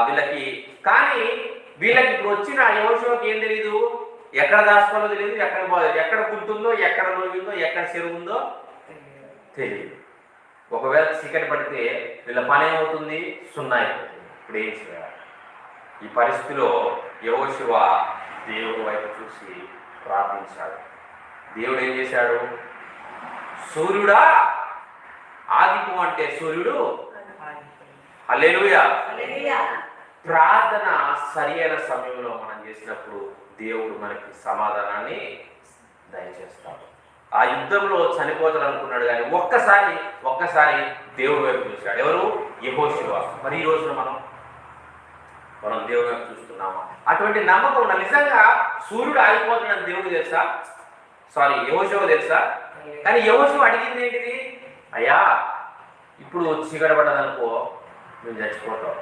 వీళ్ళకి. కానీ వీళ్ళకి ఇప్పుడు వచ్చిన యెహోషువకి ఏం తెలియదు, ఎక్కడ దాచుకోవాలో తెలియదు, ఎక్కడ గుర్తుందో, ఎక్కడ లోగిందో, ఎక్కడ చెరువు ఉందో తెలియదు. ఒకవేళ చీకటి పడితే వీళ్ళ పని ఏమవుతుంది, సున్నా అయిపోతుంది. ఇప్పుడు ఏం చేయాలి? ఈ పరిస్థితిలో యెహోషువ దేవుడి వైపు చూసి ప్రార్థించాడు. దేవుడు ఏం చేశాడు? సూర్యుడా ఆగిపో అంటే సూర్యుడు హల్లెలూయా. ప్రార్థన సరి అయిన సమయంలో మనం చేసినప్పుడు దేవుడు మనకి సమాధానాన్ని దయచేస్తాడు. ఆ యుద్ధంలో చనిపోతాడు అనుకున్నాడు, కానీ ఒక్కసారి దేవుడి వైపు చూశాడు. ఎవరు? యెహోషువ. మరి ఈ రోజున మనం దేవుడి వైపు చూస్తున్నామా? అటువంటి నమ్మకం ఉన్న, నిజంగా సూర్యుడు ఆగిపోతున్నాడు దేవుడు తెలుసా, యెహోషువ తెలుసా? కానీ యెహోషువ అడిగింది ఏంటిది? అయ్యా ఇప్పుడు చీకటి పడ్డదనుకో, నువ్వు చచ్చిపోతావు.